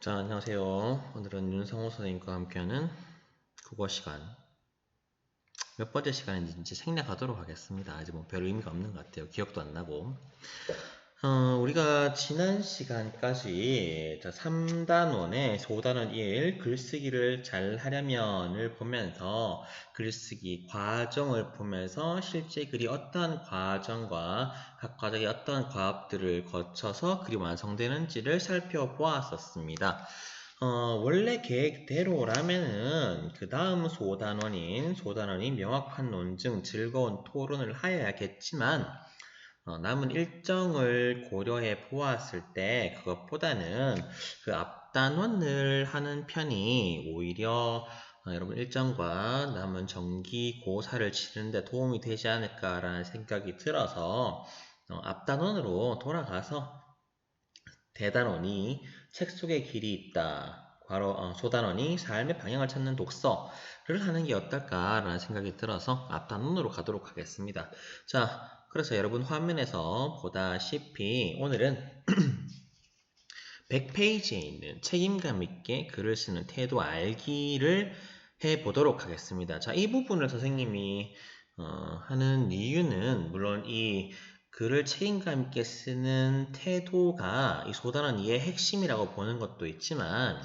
자, 안녕하세요. 오늘은 윤성호 선생님과 함께하는 국어 시간. 몇 번째 시간인지 이제 생략하도록 하겠습니다. 아직 뭐 별 의미가 없는 것 같아요. 기억도 안 나고. 우리가 지난 시간까지 3단원의 소단원 1 글쓰기를 잘 하려면을 보면서 글쓰기 과정을 보면서 실제 글이 어떠한 과정과 각 과정의 어떠한 과업들을 거쳐서 글이 완성되는지를 살펴보았었습니다. 원래 계획대로라면은 그 다음 소단원이 명확한 논증, 즐거운 토론을 하여야겠지만 남은 일정을 고려해 보았을 때 그것보다는 그 앞단원을 하는 편이 오히려 여러분 일정과 남은 정기고사를 치르는데 도움이 되지 않을까라는 생각이 들어서 앞단원으로 돌아가서 대단원이 책 속에 길이 있다. 소단원이 삶의 방향을 찾는 독서를 하는 게 어떨까라는 생각이 들어서 앞단원으로 가도록 하겠습니다. 자, 그래서 여러분 화면에서 보다시피 오늘은 100페이지에 있는 책임감 있게 글을 쓰는 태도 알기를 해보도록 하겠습니다. 자, 이 부분을 선생님이 하는 이유는 물론 이 글을 책임감 있게 쓰는 태도가 이 소단원 이해의 핵심이라고 보는 것도 있지만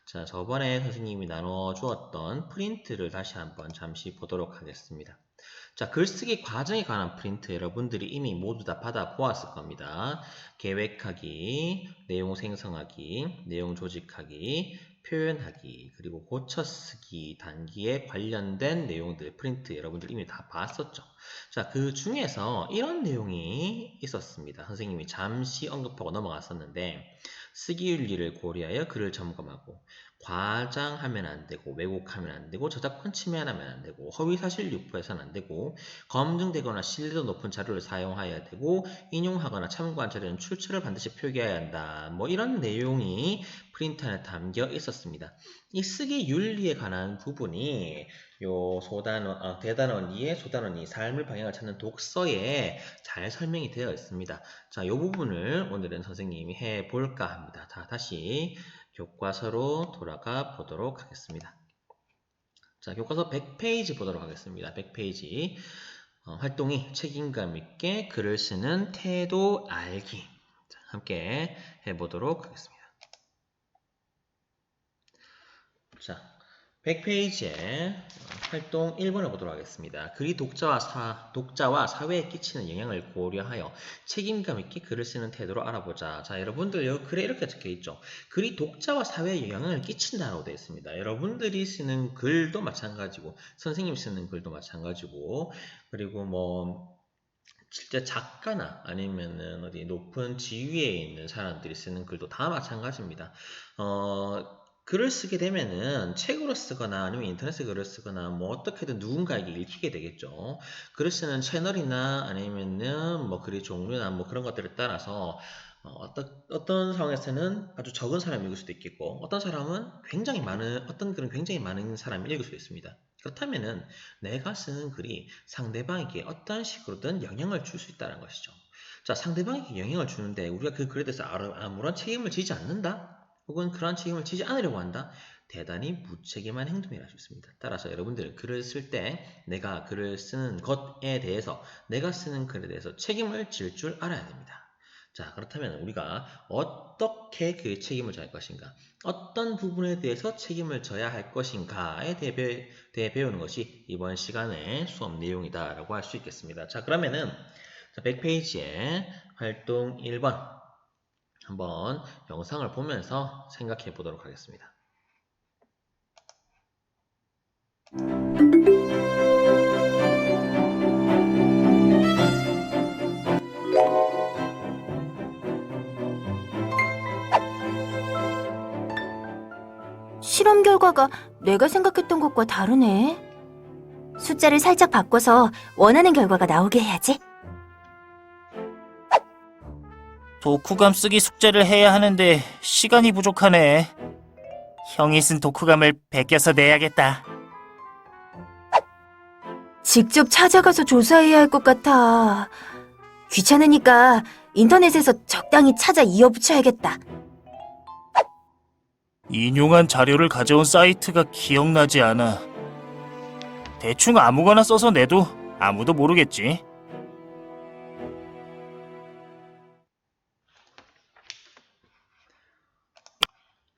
자, 저번에 선생님이 나눠주었던 프린트를 다시 한번 잠시 보도록 하겠습니다. 자, 글쓰기 과정에 관한 프린트 여러분들이 이미 모두 다 받아보았을 겁니다. 계획하기, 내용 생성하기, 내용 조직하기, 표현하기, 그리고 고쳐쓰기 단계에 관련된 내용들 프린트 여러분들 이미 다 봤었죠. 자, 그 중에서 이런 내용이 있었습니다. 선생님이 잠시 언급하고 넘어갔었는데 쓰기윤리를 고려하여 글을 점검하고 과장하면 안 되고 왜곡하면 안 되고 저작권 침해하면 안 되고 허위사실 유포해서는 안 되고 검증되거나 신뢰도 높은 자료를 사용해야 되고 인용하거나 참고한 자료는 출처를 반드시 표기해야 한다. 뭐 이런 내용이 프린트 안에 담겨 있었습니다. 이 쓰기 윤리에 관한 부분이 요 대단원 2의 소단원 2 삶을 방향을 찾는 독서에 잘 설명이 되어 있습니다. 자, 이 부분을 오늘은 선생님이 해볼까 합니다. 자, 다시 교과서로 돌아가 보도록 하겠습니다. 자, 교과서 100페이지 보도록 하겠습니다. 100페이지. 활동이 책임감 있게 글을 쓰는 태도 알기. 자, 함께 해보도록 하겠습니다. 자, 100페이지에 활동 1번을 보도록 하겠습니다. 글이 독자와 사회에 끼치는 영향을 고려하여 책임감 있게 글을 쓰는 태도로 알아보자. 자, 여러분들 여기 글에 이렇게 적혀 있죠. 글이 독자와 사회에 영향을 끼친다라고 되어 있습니다. 여러분들이 쓰는 글도 마찬가지고 선생님이 쓰는 글도 마찬가지고 그리고 뭐 실제 작가나 아니면은 어디 높은 지위에 있는 사람들이 쓰는 글도 다 마찬가지입니다. 글을 쓰게 되면은 책으로 쓰거나 아니면 인터넷에 글을 쓰거나 뭐 어떻게든 누군가에게 읽히게 되겠죠. 글을 쓰는 채널이나 아니면은 뭐 글의 종류나 뭐 그런 것들에 따라서 어떤 상황에서는 아주 적은 사람이 읽을 수도 있겠고 어떤 글은 굉장히 많은 사람이 읽을 수도 있습니다. 그렇다면은 내가 쓰는 글이 상대방에게 어떤 식으로든 영향을 줄 수 있다는 것이죠. 자, 상대방에게 영향을 주는데 우리가 그 글에 대해서 아무런 책임을 지지 않는다? 혹은 그러한 책임을 지지 않으려고 한다? 대단히 무책임한 행동이라 할 수 있습니다. 따라서 여러분들은 글을 쓸 때 내가 글을 쓰는 것에 대해서 내가 쓰는 글에 대해서 책임을 질 줄 알아야 됩니다. 자, 그렇다면 우리가 어떻게 그 책임을 져야 할 것인가? 어떤 부분에 대해서 책임을 져야 할 것인가에 대해 배우는 것이 이번 시간의 수업 내용이다라고 할 수 있겠습니다. 자, 그러면은 100페이지에 활동 1번 한번 영상을 보면서 생각해 보도록 하겠습니다. 실험 결과가 내가 생각했던 것과 다르네. 숫자를 살짝 바꿔서 원하는 결과가 나오게 해야지. 독후감 쓰기 숙제를 해야 하는데 시간이 부족하네. 형이 쓴 독후감을 베껴서 내야겠다. 직접 찾아가서 조사해야 할 것 같아. 귀찮으니까 인터넷에서 적당히 찾아 이어붙여야겠다. 인용한 자료를 가져온 사이트가 기억나지 않아. 대충 아무거나 써서 내도 아무도 모르겠지.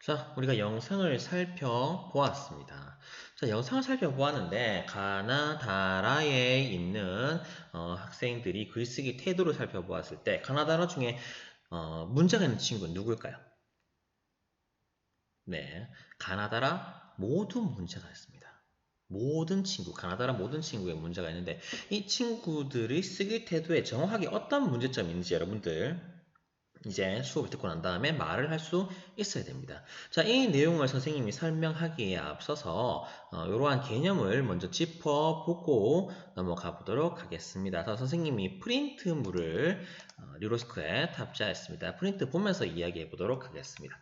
자, 우리가 영상을 살펴보았습니다. 자, 영상을 살펴보았는데 가나다라에 있는 학생들이 글쓰기 태도를 살펴보았을 때 가나다라 중에 문제가 있는 친구는 누굴까요? 네, 가나다라 모두 문제가 있습니다. 가나다라 모든 친구에 문제가 있는데 이 친구들이 쓰기 태도에 정확하게 어떤 문제점이 있는지 여러분들 이제 수업을 듣고 난 다음에 말을 할 수 있어야 됩니다. 자, 이 내용을 선생님이 설명하기에 앞서서 이러한 개념을 먼저 짚어보고 넘어가 보도록 하겠습니다. 자, 선생님이 프린트물을 리로스크에 탑재하였습니다. 프린트 보면서 이야기해 보도록 하겠습니다.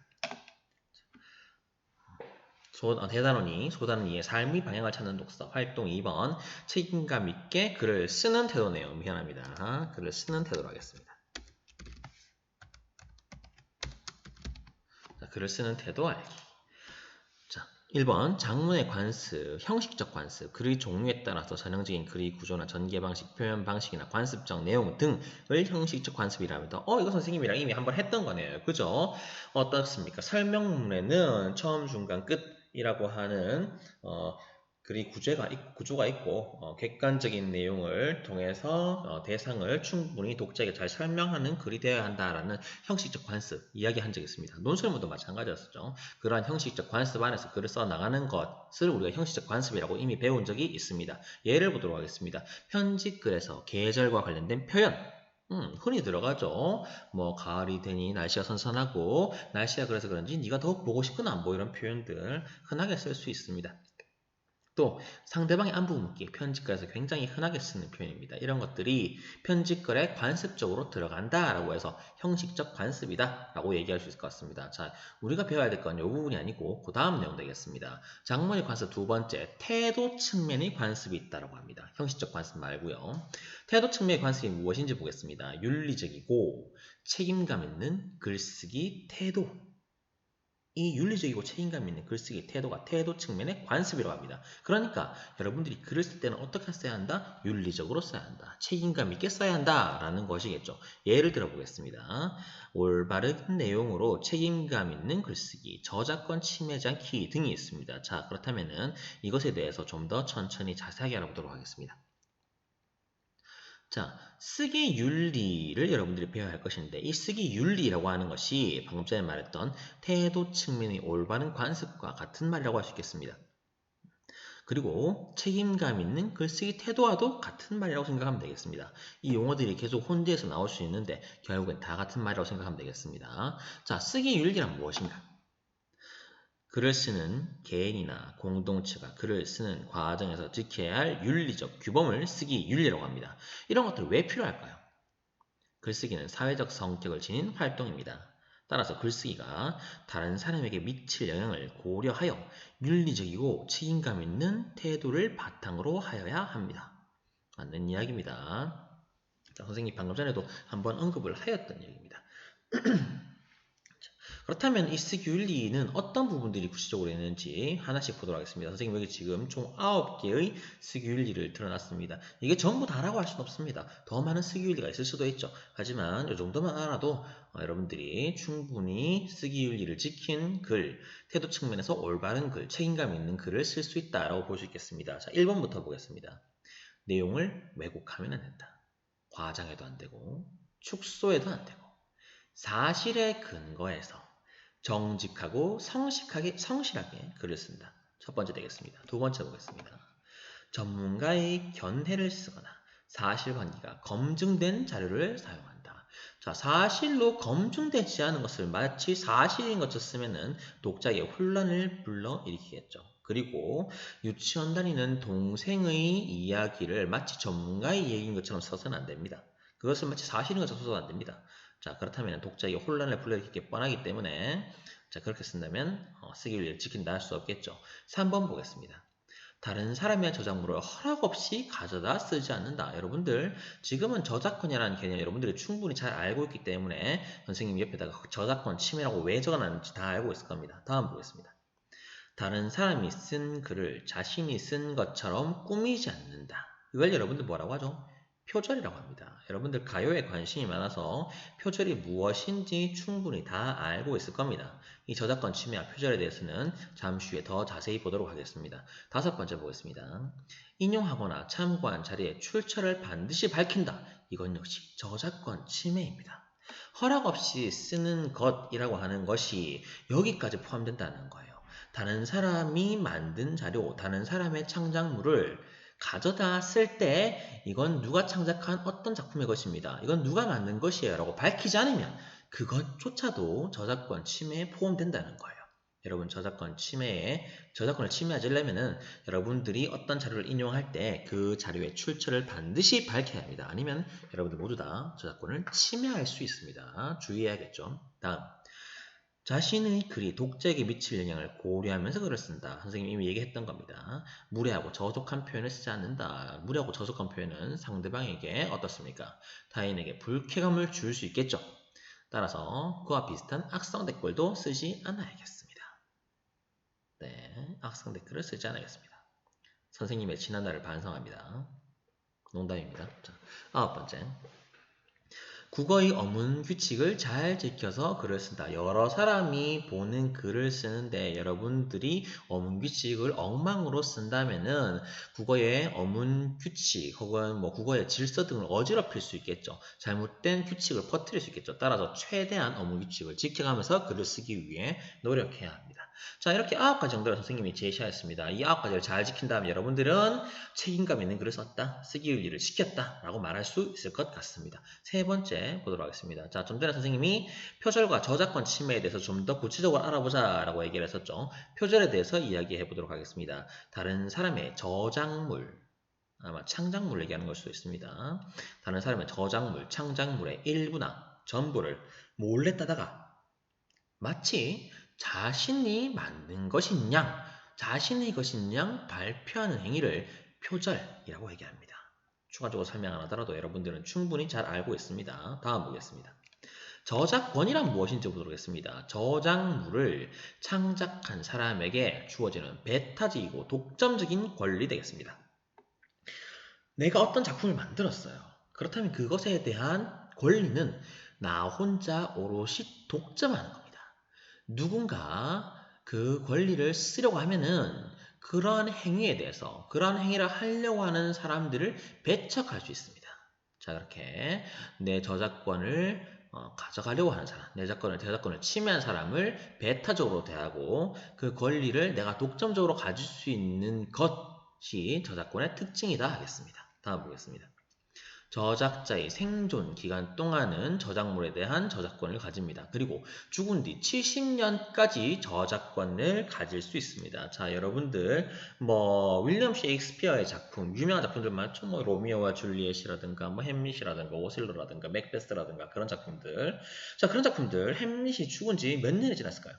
대단원이 소단원이의 삶의 방향을 찾는 독서 활동 2번 책임감 있게 글을 쓰는 태도네요. 미안합니다. 글을 쓰는 태도로 하겠습니다. 자, 글을 쓰는 태도 알기. 자, 1번 장문의 관습, 형식적 관습, 글의 종류에 따라서 전형적인 글의 구조나 전개 방식, 표현 방식이나 관습적 내용 등을 형식적 관습이라 합니다. 이거 선생님이랑 이미 한번 했던 거네요. 그죠? 어떻습니까? 설명문에는 처음, 중간, 끝이라고 하는 글의 구조가 있고 객관적인 내용을 통해서 대상을 충분히 독자에게 잘 설명하는 글이 되어야 한다라는 형식적 관습 이야기한 적이 있습니다. 논술문도 마찬가지였죠. 그러한 형식적 관습 안에서 글을 써나가는 것을 우리가 형식적 관습이라고 이미 배운 적이 있습니다. 예를 보도록 하겠습니다. 편집글에서 계절과 관련된 표현 흔히 들어가죠. 뭐 가을이 되니 날씨가 선선하고 날씨가 그래서 그런지 네가 더욱 보고 싶거나 뭐 이런 표현들 흔하게 쓸 수 있습니다. 또 상대방의 안부 묻기, 편집글에서 굉장히 흔하게 쓰는 표현입니다. 이런 것들이 편집글에 관습적으로 들어간다라고 해서 형식적 관습이다 라고 얘기할 수 있을 것 같습니다. 자, 우리가 배워야 될 건 이 부분이 아니고 그 다음 내용 되겠습니다. 장문의 관습 두 번째, 태도 측면의 관습이 있다라고 합니다. 형식적 관습 말고요. 태도 측면의 관습이 무엇인지 보겠습니다. 윤리적이고 책임감 있는 글쓰기 태도. 이 윤리적이고 책임감 있는 글쓰기 태도가 태도 측면의 관습이라고 합니다. 그러니까 여러분들이 글을 쓸 때는 어떻게 써야 한다? 윤리적으로 써야 한다. 책임감 있게 써야 한다 라는 것이겠죠. 예를 들어 보겠습니다. 올바른 내용으로 책임감 있는 글쓰기, 저작권 침해지 않기 등이 있습니다. 자, 그렇다면은 이것에 대해서 좀 더 천천히 자세하게 알아보도록 하겠습니다. 자, 쓰기 윤리를 여러분들이 배워야 할 것인데 이 쓰기 윤리라고 하는 것이 방금 전에 말했던 태도 측면의 올바른 관습과 같은 말이라고 할 수 있겠습니다. 그리고 책임감 있는 글쓰기 태도와도 같은 말이라고 생각하면 되겠습니다. 이 용어들이 계속 혼재해서 나올 수 있는데 결국엔 다 같은 말이라고 생각하면 되겠습니다. 자, 쓰기 윤리란 무엇인가? 글을 쓰는 개인이나 공동체가 글을 쓰는 과정에서 지켜야 할 윤리적 규범을 쓰기 윤리라고 합니다. 이런 것들 왜 필요할까요? 글쓰기는 사회적 성격을 지닌 활동입니다. 따라서 글쓰기가 다른 사람에게 미칠 영향을 고려하여 윤리적이고 책임감 있는 태도를 바탕으로 하여야 합니다. 맞는 이야기입니다. 자, 선생님이 방금 전에도 한번 언급을 하였던 얘기입니다. 그렇다면 이 쓰기 윤리는 어떤 부분들이 구체적으로 있는지 하나씩 보도록 하겠습니다. 선생님 여기 지금 총 9개의 쓰기 윤리를 드러났습니다. 이게 전부 다라고 할 수는 없습니다. 더 많은 쓰기 윤리가 있을 수도 있죠. 하지만 이 정도만 알아도 여러분들이 충분히 쓰기 윤리를 지킨 글, 태도 측면에서 올바른 글, 책임감 있는 글을 쓸 수 있다라고 볼 수 있겠습니다. 자, 1번부터 보겠습니다. 내용을 왜곡하면 안 된다. 과장해도 안 되고 축소해도 안 되고 사실에 근거해서 정직하고 성실하게 글을 쓴다. 첫 번째 되겠습니다. 두 번째 보겠습니다. 전문가의 견해를 쓰거나 사실관계가 검증된 자료를 사용한다. 자, 사실로 검증되지 않은 것을 마치 사실인 것처럼 쓰면은 독자에게 혼란을 불러일으키겠죠. 그리고 유치원 다니는 동생의 이야기를 마치 전문가의 얘기인 것처럼 써서는 안 됩니다. 그것을 마치 사실인 것처럼 써서는 안 됩니다. 자, 그렇다면 독자에게 혼란을 불러일으키기 뻔하기 때문에 자, 그렇게 쓴다면 쓰기 윤리를 지킨다 할 수 없겠죠. 3번 보겠습니다. 다른 사람의 저작물을 허락 없이 가져다 쓰지 않는다. 여러분들 지금은 저작권이라는 개념 여러분들이 충분히 잘 알고 있기 때문에 선생님이 옆에다가 저작권 침해라고 왜 적어놨는지 다 알고 있을 겁니다. 다음 보겠습니다. 다른 사람이 쓴 글을 자신이 쓴 것처럼 꾸미지 않는다. 이걸 여러분들 뭐라고 하죠? 표절이라고 합니다. 여러분들 가요에 관심이 많아서 표절이 무엇인지 충분히 다 알고 있을 겁니다. 이 저작권 침해와 표절에 대해서는 잠시 후에 더 자세히 보도록 하겠습니다. 5번째 보겠습니다. 인용하거나 참고한 자리에 출처를 반드시 밝힌다. 이건 역시 저작권 침해입니다. 허락 없이 쓰는 것이라고 하는 것이 여기까지 포함된다는 거예요. 다른 사람이 만든 자료, 다른 사람의 창작물을 가져다 쓸 때 이건 누가 창작한 어떤 작품의 것입니다. 이건 누가 만든 것이에요 라고 밝히지 않으면 그것조차도 저작권 침해에 포함된다는 거예요. 여러분 저작권을 침해하려면은 여러분들이 어떤 자료를 인용할 때 그 자료의 출처를 반드시 밝혀야 합니다. 아니면 여러분들 모두 다 저작권을 침해할 수 있습니다. 주의해야겠죠. 다음. 자신의 글이 독자에게 미칠 영향을 고려하면서 글을 쓴다. 선생님이 이미 얘기했던 겁니다. 무례하고 저속한 표현을 쓰지 않는다. 무례하고 저속한 표현은 상대방에게 어떻습니까? 타인에게 불쾌감을 줄 수 있겠죠. 따라서 그와 비슷한 악성 댓글도 쓰지 않아야겠습니다. 네, 악성 댓글을 쓰지 않아야겠습니다. 선생님의 지난날을 반성합니다. 농담입니다. 자, 9번째. 국어의 어문 규칙을 잘 지켜서 글을 쓴다. 여러 사람이 보는 글을 쓰는데 여러분들이 어문 규칙을 엉망으로 쓴다면은 국어의 어문 규칙 혹은 뭐 국어의 질서 등을 어지럽힐 수 있겠죠. 잘못된 규칙을 퍼뜨릴 수 있겠죠. 따라서 최대한 어문 규칙을 지켜가면서 글을 쓰기 위해 노력해야 합니다. 자, 이렇게 9가지 정도를 선생님이 제시하였습니다. 이 9가지를 잘 지킨 다음에 여러분들은 책임감 있는 글을 썼다, 쓰기 의리를 지켰다 라고 말할 수 있을 것 같습니다. 3번째 보도록 하겠습니다. 자, 좀 전에 선생님이 표절과 저작권 침해에 대해서 좀 더 구체적으로 알아보자 라고 얘기를 했었죠. 표절에 대해서 이야기해 보도록 하겠습니다. 다른 사람의 저작물, 아마 창작물 얘기하는 걸 수도 있습니다. 다른 사람의 저작물, 창작물의 일부나 전부를 몰래 따다가 마치 자신이 만든 것인 양, 자신의 것인 양 발표하는 행위를 표절이라고 얘기합니다. 추가적으로 설명 안 하더라도 여러분들은 충분히 잘 알고 있습니다. 다음 보겠습니다. 저작권이란 무엇인지 보도록 하겠습니다. 저작물을 창작한 사람에게 주어지는 배타적이고 독점적인 권리 되겠습니다. 내가 어떤 작품을 만들었어요. 그렇다면 그것에 대한 권리는 나 혼자 오롯이 독점하는 겁니다. 누군가 그 권리를 쓰려고 하면은 그러한 행위에 대해서 그러한 행위를 하려고 하는 사람들을 배척할 수 있습니다. 자, 그렇게 내 저작권을 가져가려고 하는 사람, 내 저작권을 침해한 사람을 배타적으로 대하고 그 권리를 내가 독점적으로 가질 수 있는 것이 저작권의 특징이다 하겠습니다. 다음 보겠습니다. 저작자의 생존 기간 동안은 저작물에 대한 저작권을 가집니다. 그리고 죽은 뒤 70년까지 저작권을 가질 수 있습니다. 자, 여러분들 윌리엄 셰익스피어의 작품, 유명한 작품들 많죠. 로미오와 줄리엣이라든가 햄릿이라든가 오셀로라든가 맥베스라든가 그런 작품들. 자, 그런 작품들 햄릿이 죽은 지 몇 년이 지났을까요?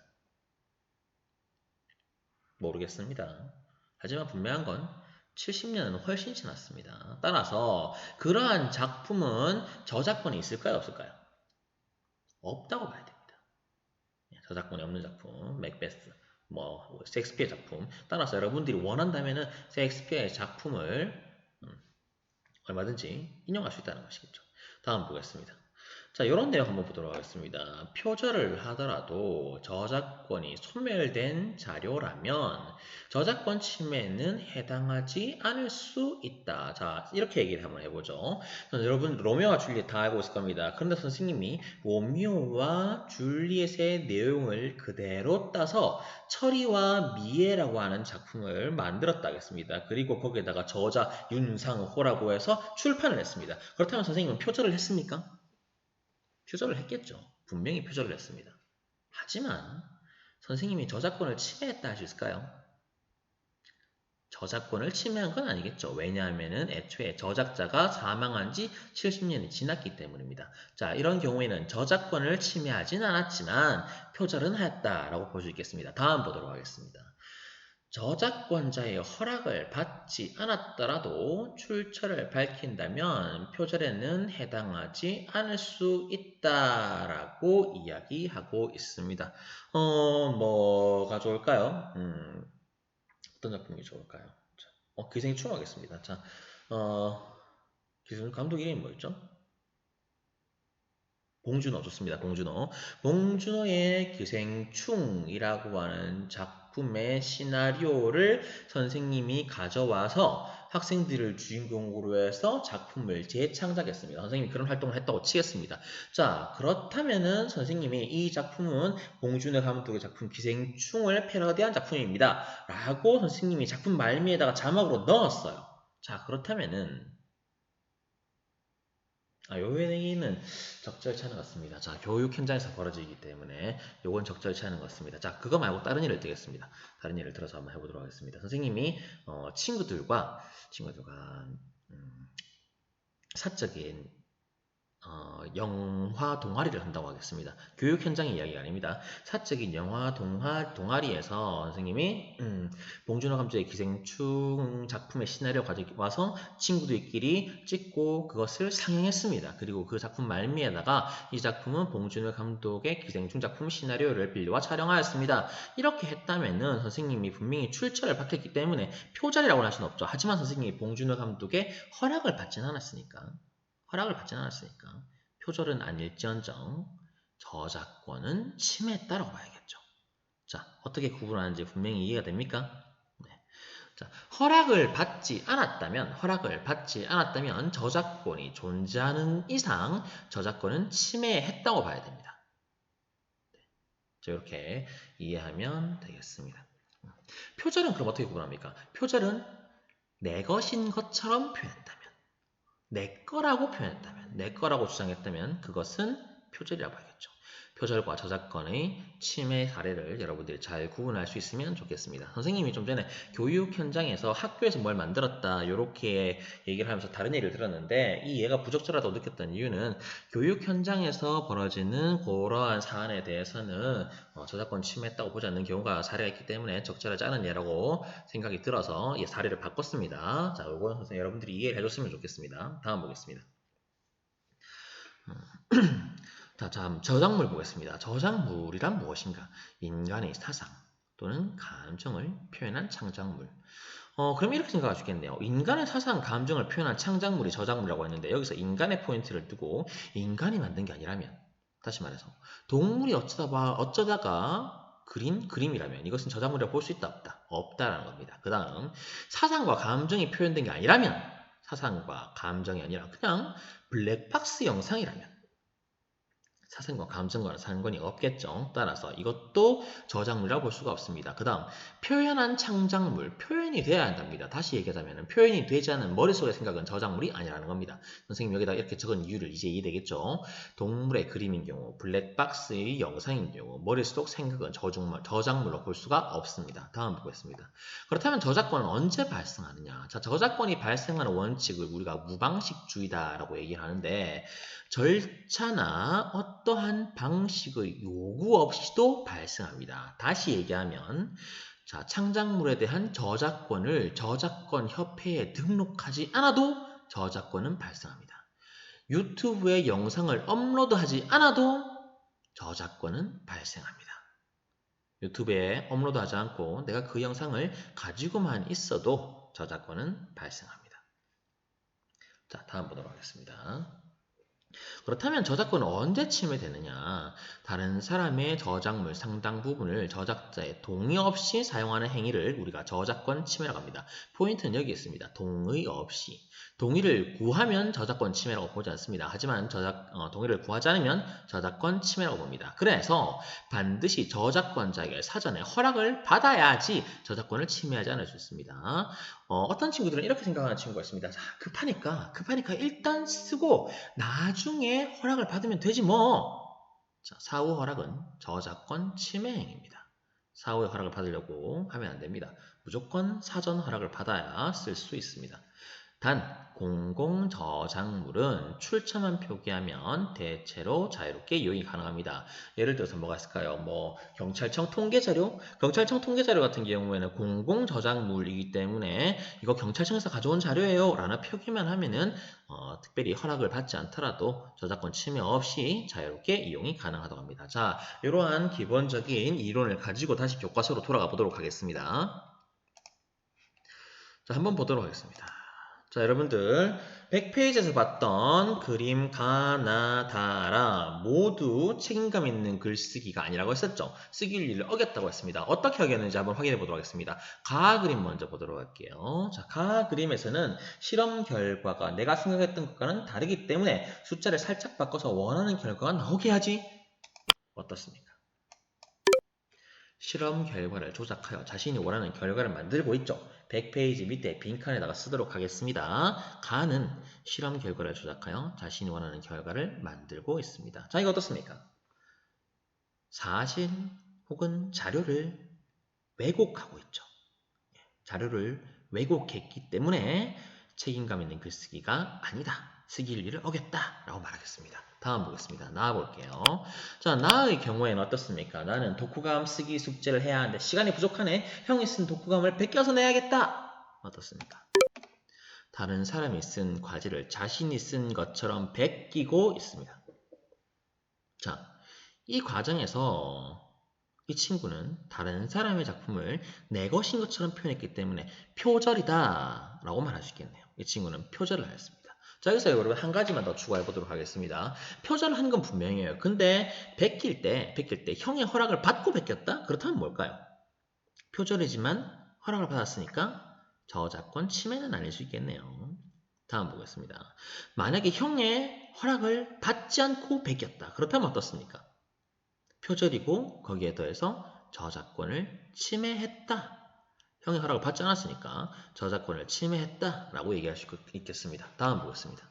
모르겠습니다. 하지만 분명한 건 70년은 훨씬 지났습니다. 따라서 그러한 작품은 저작권이 있을까요? 없을까요? 없다고 봐야 됩니다. 저작권이 없는 작품, 맥베스, 셰익스피어 작품. 따라서 여러분들이 원한다면은 셰익스피어의 작품을 얼마든지 인용할 수 있다는 것이겠죠. 다음 보겠습니다. 자, 이런 내용 한번 보도록 하겠습니다. 표절을 하더라도 저작권이 소멸된 자료라면 저작권 침해는 해당하지 않을 수 있다. 자, 이렇게 얘기를 한번 해보죠. 여러분 로미오와 줄리엣 다 알고 있을 겁니다. 그런데 선생님이 로미오와 줄리엣의 내용을 그대로 따서 철이와 미애라고 하는 작품을 만들었다 하겠습니다. 그리고 거기에다가 저자 윤상호라고 해서 출판을 했습니다. 그렇다면 선생님은 표절을 했습니까? 표절을 했겠죠. 분명히 표절을 했습니다. 하지만 선생님이 저작권을 침해했다 할 수 있을까요? 저작권을 침해한 건 아니겠죠. 왜냐하면 애초에 저작자가 사망한 지 70년이 지났기 때문입니다. 자, 이런 경우에는 저작권을 침해하진 않았지만 표절은 하였다라고 볼 수 있겠습니다. 다음 보도록 하겠습니다. 저작권자의 허락을 받지 않았더라도 출처를 밝힌다면 표절에는 해당하지 않을 수 있다라고 이야기하고 있습니다. 뭐가 좋을까요? 어떤 작품이 좋을까요? 자, 기생충 하겠습니다. 자, 기생충 감독 이름이 뭐였죠? 봉준호 좋습니다. 봉준호의 기생충이라고 하는 작품의 시나리오를 선생님이 가져와서 학생들을 주인공으로 해서 작품을 재창작했습니다. 선생님이 그런 활동을 했다고 치겠습니다. 자, 그렇다면은 선생님이 이 작품은 봉준호 감독의 작품 기생충을 패러디한 작품입니다. 라고 선생님이 작품 말미에다가 자막으로 넣었어요. 자, 그렇다면은 요 얘기는 적절치 않은 것 같습니다. 자, 교육 현장에서 벌어지기 때문에 요건 적절치 않은 것 같습니다. 자, 그거 말고 다른 예를 들겠습니다. 다른 예를 들어서 한번 해보도록 하겠습니다. 선생님이 친구들과 사적인 영화 동아리를 한다고 하겠습니다. 교육 현장의 이야기가 아닙니다. 사적인 영화 동아리에서 선생님이 봉준호 감독의 기생충 작품의 시나리오 가져와서 친구들끼리 찍고 그것을 상영했습니다. 그리고 그 작품 말미에다가 이 작품은 봉준호 감독의 기생충 작품 시나리오를 빌려와 촬영하였습니다. 이렇게 했다면은 선생님이 분명히 출처를 밝혔기 때문에 표절이라고 할 수는 없죠. 하지만 선생님이 봉준호 감독의 허락을 받지는 않았으니까 표절은 아닐지언정 저작권은 침해했다라고 봐야겠죠. 자, 어떻게 구분하는지 분명히 이해가 됩니까? 네. 자, 허락을 받지 않았다면 저작권이 존재하는 이상 저작권은 침해했다고 봐야 됩니다. 네. 자, 이렇게 이해하면 되겠습니다. 표절은 그럼 어떻게 구분합니까? 표절은 내 것인 것처럼 표현한다면, 내 거라고 표현했다면, 내 거라고 주장했다면 그것은 표절이라고 봐야겠죠. 표절과 저작권의 침해 사례를 여러분들이 잘 구분할 수 있으면 좋겠습니다. 선생님이 좀 전에 교육 현장에서 학교에서 뭘 만들었다 이렇게 얘기를 하면서 다른 얘기를 들었는데 이 예가 부적절하다고 느꼈던 이유는 교육 현장에서 벌어지는 그러한 사안에 대해서는 저작권 침해했다고 보지 않는 경우가 사례가 있기 때문에 적절하지 않은 예라고 생각이 들어서 이 사례를 바꿨습니다. 자, 이건 선생님 여러분들이 이해를 해줬으면 좋겠습니다. 다음 보겠습니다. 자, 다음 저작물 보겠습니다. 저작물이란 무엇인가? 인간의 사상 또는 감정을 표현한 창작물. 그럼 이렇게 생각할 수 있겠네요. 인간의 사상, 감정을 표현한 창작물이 저작물이라고 했는데 여기서 인간의 포인트를 두고 인간이 만든 게 아니라면 다시 말해서 동물이 어쩌다가 그린 그림이라면 이것은 저작물이라고 볼 수 있다 없다? 없다라는 겁니다. 그 다음 사상과 감정이 표현된 게 아니라면 사상과 감정이 아니라 그냥 블랙박스 영상이라면 사생과 감정과는 상관이 없겠죠. 따라서 이것도 저작물이라고 볼 수가 없습니다. 그 다음 표현한 창작물, 표현이 돼야 한답니다. 다시 얘기하자면 표현이 되지 않은 머릿속의 생각은 저작물이 아니라는 겁니다. 선생님 여기다 이렇게 적은 이유를 이제 이해되겠죠. 동물의 그림인 경우, 블랙박스의 영상인 경우 머릿속 생각은 저작물로 볼 수가 없습니다. 다음 보겠습니다. 그렇다면 저작권은 언제 발생하느냐? 자, 저작권이 발생하는 원칙을 우리가 무방식주의다라고 얘기를 하는데 절차나 어떠한 방식의 요구 없이도 발생합니다. 다시 얘기하면 자, 창작물에 대한 저작권을 저작권 협회에 등록하지 않아도 저작권은 발생합니다. 유튜브에 영상을 업로드하지 않아도 저작권은 발생합니다. 유튜브에 업로드하지 않고 내가 그 영상을 가지고만 있어도 저작권은 발생합니다. 자, 다음 보도록 하겠습니다. 그렇다면 저작권은 언제 침해되느냐? 다른 사람의 저작물 상당 부분을 저작자의 동의 없이 사용하는 행위를 우리가 저작권 침해라고 합니다. 포인트는 여기 있습니다. 동의 없이. 동의를 구하면 저작권 침해라고 보지 않습니다. 하지만 동의를 구하지 않으면 저작권 침해라고 봅니다. 그래서 반드시 저작권자에게 사전에 허락을 받아야지 저작권을 침해하지 않을 수 있습니다. 어떤 친구들은 이렇게 생각하는 친구가 있습니다. 자, 급하니까 일단 쓰고 나중에 허락을 받으면 되지 뭐. 자, 사후 허락은 저작권 침해 행위입니다. 사후에 허락을 받으려고 하면 안 됩니다. 무조건 사전 허락을 받아야 쓸 수 있습니다. 단 공공저작물은 출처만 표기하면 대체로 자유롭게 이용이 가능합니다. 예를 들어서 뭐가 있을까요? 뭐 경찰청 통계자료? 경찰청 통계자료 같은 경우에는 공공저작물이기 때문에 이거 경찰청에서 가져온 자료예요 라는 표기만 하면은 특별히 허락을 받지 않더라도 저작권 침해 없이 자유롭게 이용이 가능하다고 합니다. 자, 이러한 기본적인 이론을 가지고 다시 교과서로 돌아가 보도록 하겠습니다. 자, 한번 보도록 하겠습니다. 자, 여러분들 100페이지에서 봤던 그림 가나다라 모두 책임감 있는 글쓰기가 아니라고 했었죠. 쓰기 윤리를 어겼다고 했습니다. 어떻게 어겼는지 한번 확인해 보도록 하겠습니다. 가 그림 먼저 보도록 할게요. 자, 가 그림에서는 실험 결과가 내가 생각했던 것과는 다르기 때문에 숫자를 살짝 바꿔서 원하는 결과가 나오게 하지. 어떻습니까? 실험 결과를 조작하여 자신이 원하는 결과를 만들고 있죠. 100페이지 밑에 빈칸에다가 쓰도록 하겠습니다. 가는 실험 결과를 조작하여 자신이 원하는 결과를 만들고 있습니다. 자, 이거 어떻습니까? 사실 혹은 자료를 왜곡하고 있죠. 자료를 왜곡했기 때문에 책임감 있는 글쓰기가 아니다. 쓰기 윤리를 어겼다 라고 말하겠습니다. 다음 보겠습니다. 나 볼게요. 자, 나의 경우에는 어떻습니까? 나는 독후감 쓰기 숙제를 해야 하는데 시간이 부족하네. 형이 쓴 독후감을 베껴서 내야겠다. 어떻습니까? 다른 사람이 쓴 과제를 자신이 쓴 것처럼 베끼고 있습니다. 자, 이 과정에서 이 친구는 다른 사람의 작품을 내 것인 것처럼 표현했기 때문에 표절이다 라고 말할 수 있겠네요. 이 친구는 표절을 하였습니다. 자, 여기서 여러분 한 가지만 더 추가해 보도록 하겠습니다. 표절을 한 건 분명해요. 근데 베낄 때 형의 허락을 받고 베꼈다? 그렇다면 뭘까요? 표절이지만 허락을 받았으니까 저작권 침해는 아닐 수 있겠네요. 다음 보겠습니다. 만약에 형의 허락을 받지 않고 베꼈다. 그렇다면 어떻습니까? 표절이고 거기에 더해서 저작권을 침해했다. 형의 허락을 받지 않았으니까 저작권을 침해했다 라고 얘기할 수 있겠습니다. 다음 보겠습니다.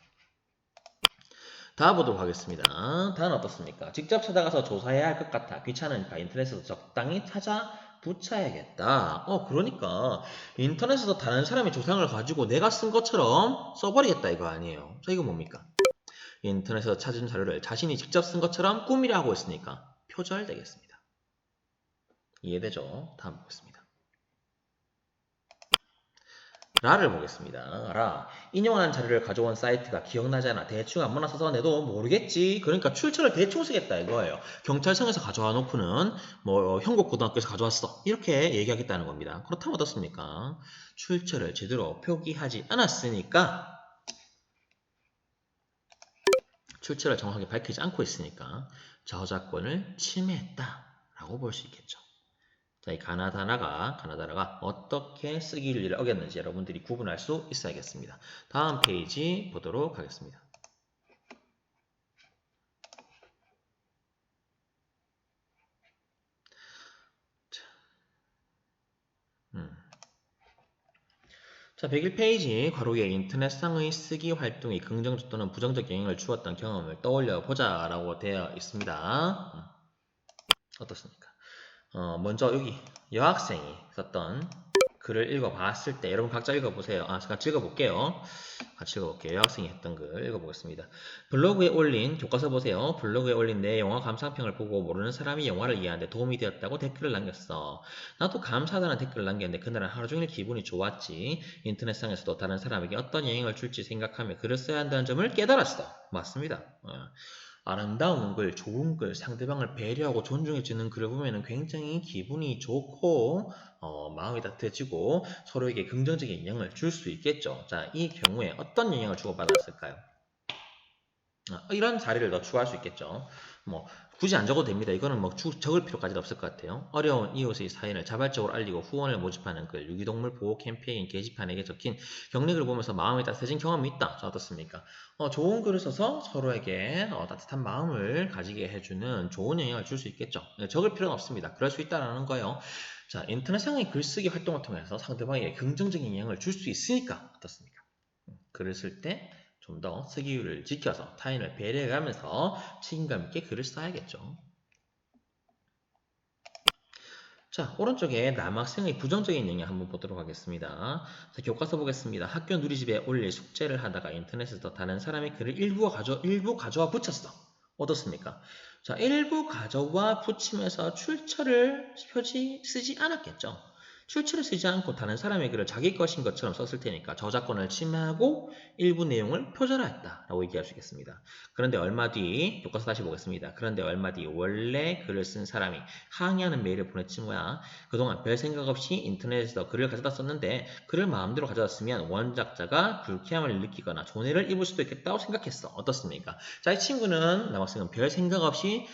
다음 보도록 하겠습니다. 다음은 어떻습니까? 직접 찾아가서 조사해야 할 것 같아. 귀찮으니까 인터넷에서 적당히 찾아 붙여야겠다. 그러니까 인터넷에서 다른 사람의 조상을 가지고 내가 쓴 것처럼 써버리겠다 이거 아니에요. 자, 이거 뭡니까? 인터넷에서 찾은 자료를 자신이 직접 쓴 것처럼 꾸미려 하고 있으니까 표절되겠습니다. 이해되죠? 다음 보겠습니다. 라를 보겠습니다. 라. 인용한 자료를 가져온 사이트가 기억나지 않아. 대충 아무나 써서 내도 모르겠지. 그러니까 출처를 대충 쓰겠다 이거예요. 경찰청에서 가져와 놓고는 뭐 형곡고등학교에서 가져왔어. 이렇게 얘기하겠다는 겁니다. 그렇다면 어떻습니까? 출처를 제대로 표기하지 않았으니까 출처를 정확하게 밝히지 않고 있으니까 저작권을 침해했다라고 볼 수 있겠죠. 자, 이 가나다라가 어떻게 쓰기 윤리를 어겼는지 여러분들이 구분할 수 있어야겠습니다. 다음 페이지 보도록 하겠습니다. 자, 101페이지 괄호에 인터넷상의 쓰기 활동이 긍정적 또는 부정적 영향을 주었던 경험을 떠올려 보자 라고 되어 있습니다. 어떻습니까? 먼저 여기 여학생이 썼던 글을 읽어봤을 때 여러분 각자 읽어보세요. 같이 읽어볼게요. 여학생이 했던 글 읽어보겠습니다. 블로그에 올린 교과서 보세요. 블로그에 올린 내 영화 감상평을 보고 모르는 사람이 영화를 이해하는데 도움이 되었다고 댓글을 남겼어. 나도 감사하다는 댓글을 남겼는데 그날은 하루 종일 기분이 좋았지. 인터넷상에서도 다른 사람에게 어떤 영향을 줄지 생각하며 글을 써야 한다는 점을 깨달았어. 맞습니다. 아름다운 글, 좋은 글, 상대방을 배려하고 존중해주는 글을 보면 굉장히 기분이 좋고 마음이 따뜻해지고 서로에게 긍정적인 영향을 줄 수 있겠죠. 자, 이 경우에 어떤 영향을 주고받았을까요? 이런 사례를 더 추가할 수 있겠죠. 뭐 굳이 안 적어도 됩니다. 이거는 뭐 적을 필요까지는 없을 것 같아요. 어려운 이웃의 사연을 자발적으로 알리고 후원을 모집하는 글, 유기동물 보호 캠페인 게시판에게 적힌 격려글을 보면서 마음이 따뜻해진 경험이 있다. 자, 어떻습니까? 좋은 글을 써서 서로에게 따뜻한 마음을 가지게 해주는 좋은 영향을 줄 수 있겠죠. 적을 필요는 없습니다. 그럴 수 있다는 거예요. 자, 인터넷상의 글쓰기 활동을 통해서 상대방에게 긍정적인 영향을 줄 수 있으니까 어떻습니까? 글을 쓸 때 좀 더 쓰기율을 지켜서 타인을 배려해가면서 책임감 있게 글을 써야겠죠. 자, 오른쪽에 남학생의 부정적인 영향 한번 보도록 하겠습니다. 자, 교과서 보겠습니다. 학교 누리집에 올릴 숙제를 하다가 인터넷에서 다른 사람의 글을 일부 가져와 붙였어. 어떻습니까? 자, 일부 가져와 붙이면서 출처를 쓰지 않았겠죠. 출처를 쓰지 않고 다른 사람의 글을 자기 것인 것처럼 썼을 테니까 저작권을 침해하고 일부 내용을 표절하였다라고 얘기할 수 있겠습니다. 그런데 얼마 뒤, 교과서 다시 보겠습니다. 그런데 얼마 뒤 원래 글을 쓴 사람이 항의하는 메일을 보냈지 뭐야. 그동안 별 생각 없이 인터넷에서 글을 가져다 썼는데 글을 마음대로 가져다 쓰면 원작자가 불쾌함을 느끼거나 손해를 입을 수도 있겠다고 생각했어. 어떻습니까? 자, 이 친구는, 남학생은 별 생각 없이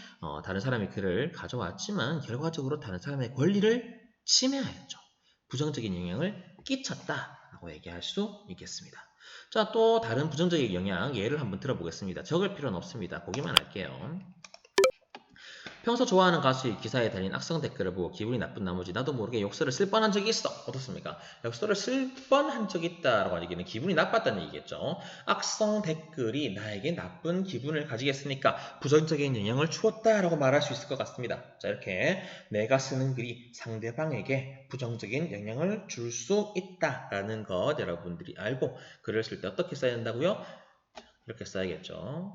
다른 사람의 글을 가져왔지만 결과적으로 다른 사람의 권리를 침해하였죠. 부정적인 영향을 끼쳤다라고 얘기할 수 있겠습니다. 자, 또 다른 부정적인 영향 예를 한번 들어보겠습니다. 적을 필요는 없습니다. 보기만 할게요. 평소 좋아하는 가수의 기사에 달린 악성 댓글을 보고 기분이 나쁜 나머지 나도 모르게 욕설을 쓸 뻔한 적이 있어. 어떻습니까? 욕설을 쓸 뻔한 적이 있다라고 하는 얘기는 기분이 나빴다는 얘기겠죠. 악성 댓글이 나에게 나쁜 기분을 가지게 했으니까 부정적인 영향을 주었다라고 말할 수 있을 것 같습니다. 자, 이렇게 내가 쓰는 글이 상대방에게 부정적인 영향을 줄 수 있다라는 것 여러분들이 알고 글을 쓸 때 어떻게 써야 된다고요? 이렇게 써야겠죠.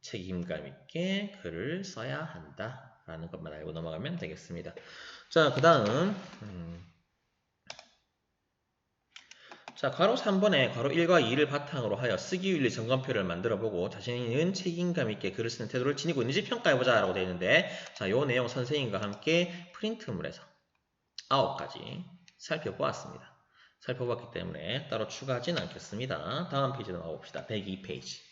책임감 있게 글을 써야 한다 라는 것만 알고 넘어가면 되겠습니다. 자, 그 다음 자, 괄호 3번에 괄호 1과 2를 바탕으로 하여 쓰기윤리 점검표를 만들어보고 자신은 책임감 있게 글을 쓰는 태도를 지니고 있는지 평가해보자 라고 되어 있는데, 자, 요 내용 선생님과 함께 프린트물에서 9가지 살펴보았습니다. 살펴봤기 때문에 따로 추가하진 않겠습니다. 다음 페이지 넘어가 봅시다. 102페이지.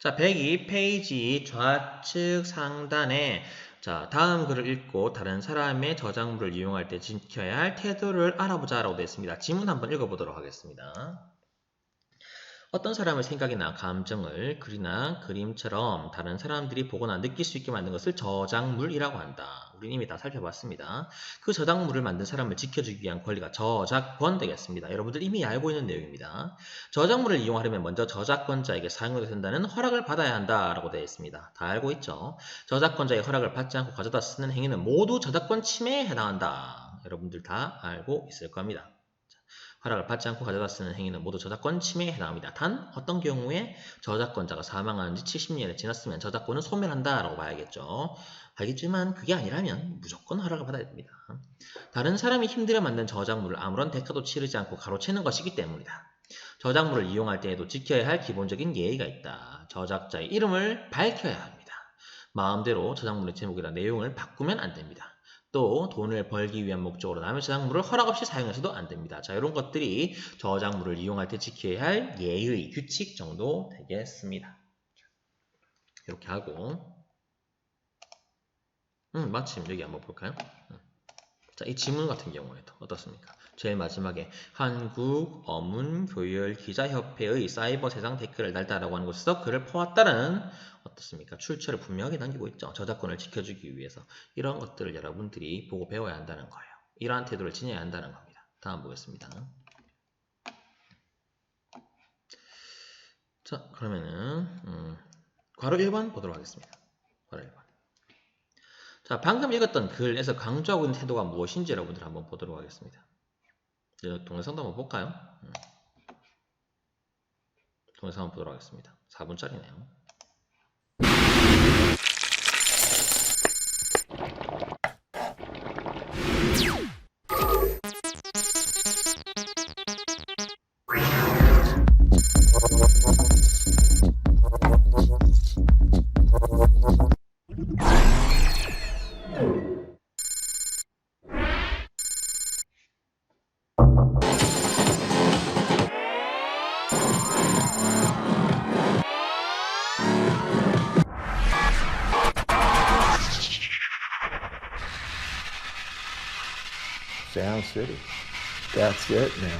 자, 102페이지 좌측 상단에 자, 다음 글을 읽고 다른 사람의 저작물을 이용할 때 지켜야 할 태도를 알아보자 라고 되어 있습니다. 지문 한번 읽어보도록 하겠습니다. 어떤 사람의 생각이나 감정을 글이나 그림처럼 다른 사람들이 보거나 느낄 수 있게 만든 것을 저작물이라고 한다. 우린 이미 다 살펴봤습니다. 그 저작물을 만든 사람을 지켜주기 위한 권리가 저작권 되겠습니다. 여러분들 이미 알고 있는 내용입니다. 저작물을 이용하려면 먼저 저작권자에게 사용해도 된다는 허락을 받아야 한다라고 되어 있습니다. 다 알고 있죠? 저작권자의 허락을 받지 않고 가져다 쓰는 행위는 모두 저작권 침해에 해당한다. 여러분들 다 알고 있을 겁니다. 허락을 받지 않고 가져다 쓰는 행위는 모두 저작권 침해에 해당합니다. 단 어떤 경우에 저작권자가 사망한 지 70년이 지났으면 저작권은 소멸한다 라고 봐야겠죠. 알겠지만 그게 아니라면 무조건 허락을 받아야 됩니다. 다른 사람이 힘들어 만든 저작물을 아무런 대가도 치르지 않고 가로채는 것이기 때문이다. 저작물을 이용할 때에도 지켜야 할 기본적인 예의가 있다. 저작자의 이름을 밝혀야 합니다. 마음대로 저작물의 제목이나 내용을 바꾸면 안 됩니다. 또 돈을 벌기 위한 목적으로 남의 저작물을 허락 없이 사용해서도 안 됩니다. 자, 이런 것들이 저작물을 이용할 때 지켜야 할 예의, 규칙 정도 되겠습니다. 이렇게 하고 마침 여기 한번 볼까요? 자, 이 지문 같은 경우에도 어떻습니까? 제일 마지막에 한국 어문교열기자협회의 사이버 세상 댓글을 달다라고 하는 곳에서 글을 퍼왔다는 어떻습니까? 출처를 분명하게 남기고 있죠. 저작권을 지켜주기 위해서 이런 것들을 여러분들이 보고 배워야 한다는 거예요. 이러한 태도를 지녀야 한다는 겁니다. 다음 보겠습니다. 자, 그러면은 괄호 1번 보도록 하겠습니다. 괄호 1번. 자, 방금 읽었던 글에서 강조하고 있는 태도가 무엇인지 여러분들 한번 보도록 하겠습니다. 동영상도 한번 볼까요? 동영상 한번 보도록 하겠습니다. 4분짜리네요. Sound City. That's it now.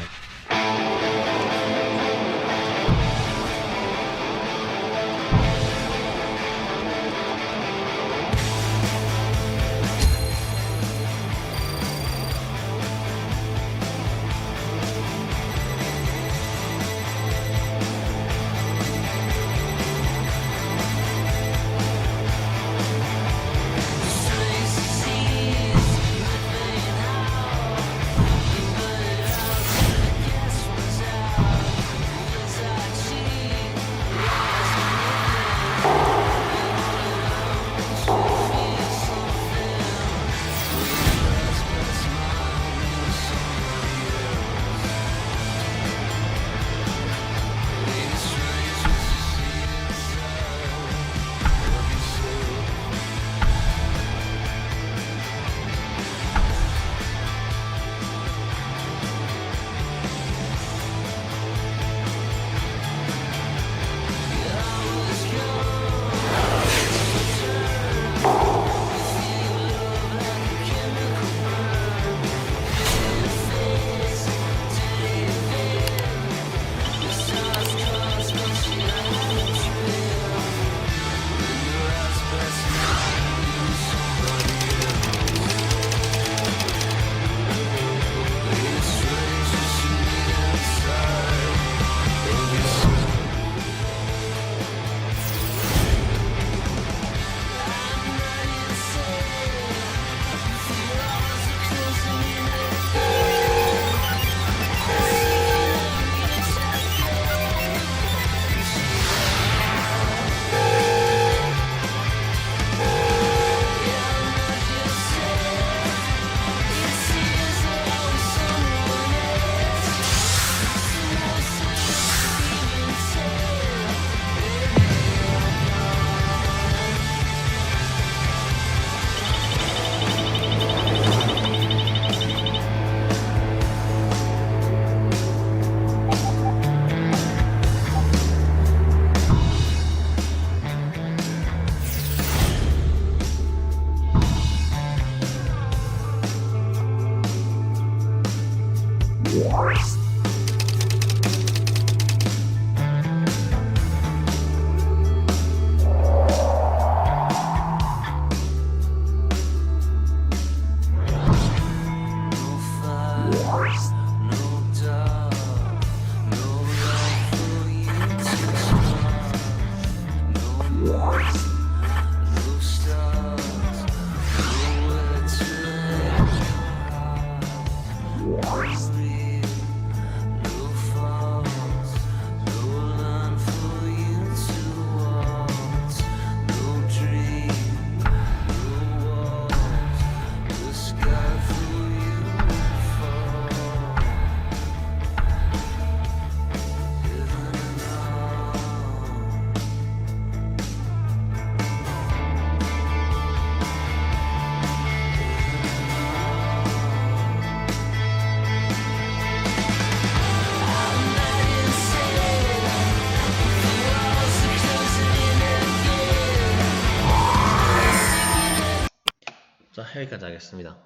자, 여기까지 하겠습니다.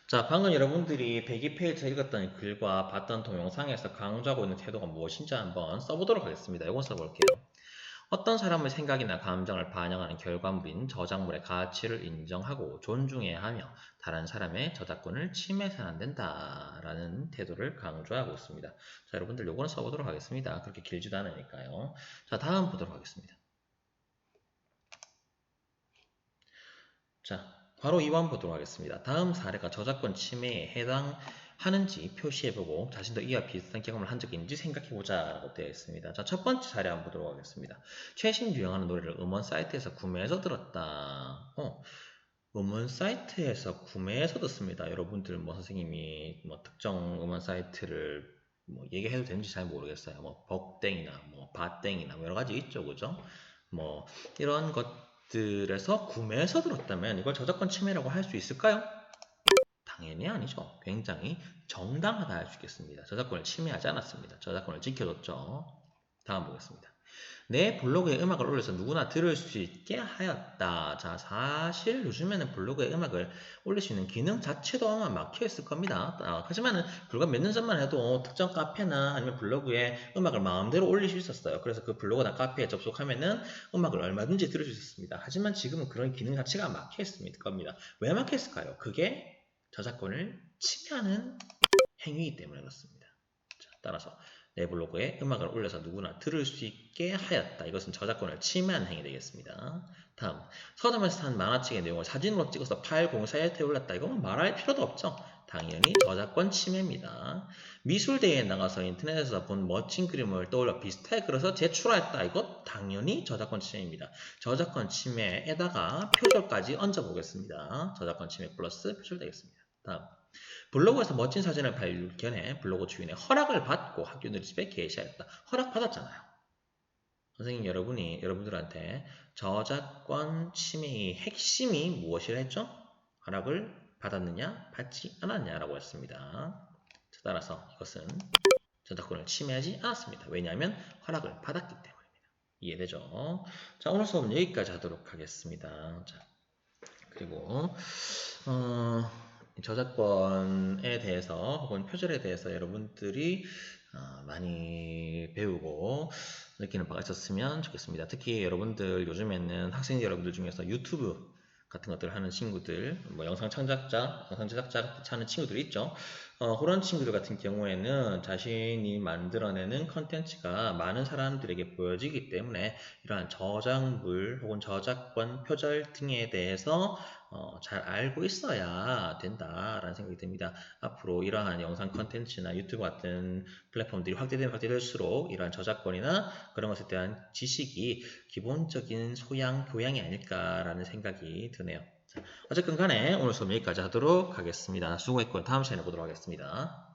자, 방금 여러분들이 102페이지에서 읽었던 글과 봤던 동영상에서 강조하고 있는 태도가 무엇인지 한번 써보도록 하겠습니다. 이건 써볼게요. 어떤 사람의 생각이나 감정을 반영하는 결과물인 저작물의 가치를 인정하고 존중해야 하며 다른 사람의 저작권을 침해해서는 안 된다라는 태도를 강조하고 있습니다. 자, 여러분들 요거는 써보도록 하겠습니다. 그렇게 길지도 않으니까요. 자, 다음 보도록 하겠습니다. 자, 바로 2번 보도록 하겠습니다. 다음 사례가 저작권 침해에 해당하는지 표시해보고 자신도 이와 비슷한 경험을 한 적이 있는지 생각해보자 라고 되어 있습니다. 자, 첫 번째 사례 한번 보도록 하겠습니다. 최신 유행하는 노래를 음원 사이트에서 구매해서 들었다. 음원 사이트에서 구매해서 듣습니다. 여러분들 뭐 선생님이 뭐 특정 음원 사이트를 뭐 얘기해도 되는지 잘 모르겠어요. 뭐 벅땡이나 뭐 바땡이나 뭐 여러 가지 있죠, 그죠? 뭐 이런 것들에서 구매해서 들었다면 이걸 저작권 침해라고 할 수 있을까요? 당연히 아니죠. 굉장히 정당하다 할 수 있겠습니다. 저작권을 침해하지 않았습니다. 저작권을 지켜줬죠. 다음 보겠습니다. 내 블로그에 음악을 올려서 누구나 들을 수 있게 하였다. 자, 사실 요즘에는 블로그에 음악을 올릴 수 있는 기능 자체도 아마 막혀 있을 겁니다. 하지만은 불과 몇 년 전만 해도 특정 카페나 아니면 블로그에 음악을 마음대로 올릴 수 있었어요. 그래서 그 블로그나 카페에 접속하면은 음악을 얼마든지 들을 수 있었습니다. 하지만 지금은 그런 기능 자체가 막혀 있습니다. 겁니다. 왜 막혀 있을까요? 그게 저작권을 침해하는 행위이기 때문에 그렇습니다. 자, 따라서 내 블로그에 음악을 올려서 누구나 들을 수 있게 하였다. 이것은 저작권을 침해하는 행위 되겠습니다. 다음, 서점에서 산 만화책의 내용을 사진으로 찍어서 파일 공사이트에 올렸다. 이건 말할 필요도 없죠. 당연히 저작권 침해입니다. 미술대회에 나가서 인터넷에서 본 멋진 그림을 떠올려 비슷하게 그려서 제출하였다. 이것 당연히 저작권 침해입니다. 저작권 침해에다가 표절까지 얹어보겠습니다. 저작권 침해 플러스 표절 되겠습니다. 다음, 블로그에서 멋진 사진을 발견해 블로그 주인의 허락을 받고 학교 누리집에 게시하였다. 허락 받았잖아요. 선생님 여러분들한테 저작권 침해의 핵심이 무엇이라 했죠? 허락을 받았느냐 받지 않았냐라고 했습니다. 따라서 이것은 저작권을 침해하지 않았습니다. 왜냐하면 허락을 받았기 때문입니다. 이해되죠? 자, 오늘 수업은 여기까지 하도록 하겠습니다. 자, 그리고 저작권에 대해서 혹은 표절에 대해서 여러분들이 많이 배우고 느끼는 바가 있었으면 좋겠습니다. 특히 여러분들 요즘에는 학생 여러분들 중에서 유튜브 같은 것들을 하는 친구들, 뭐 영상 제작자 하는 친구들이 있죠. 그런 친구들 같은 경우에는 자신이 만들어내는 컨텐츠가 많은 사람들에게 보여지기 때문에 이러한 저작물 혹은 저작권 표절 등에 대해서 잘 알고 있어야 된다라는 생각이 듭니다. 앞으로 이러한 영상 컨텐츠나 유튜브 같은 플랫폼들이 확대될수록 이러한 저작권이나 그런 것에 대한 지식이 기본적인 소양, 교양이 아닐까라는 생각이 드네요. 자, 어쨌든 간에 오늘 수업 여기까지 하도록 하겠습니다. 수고했고 다음 시간에 보도록 하겠습니다.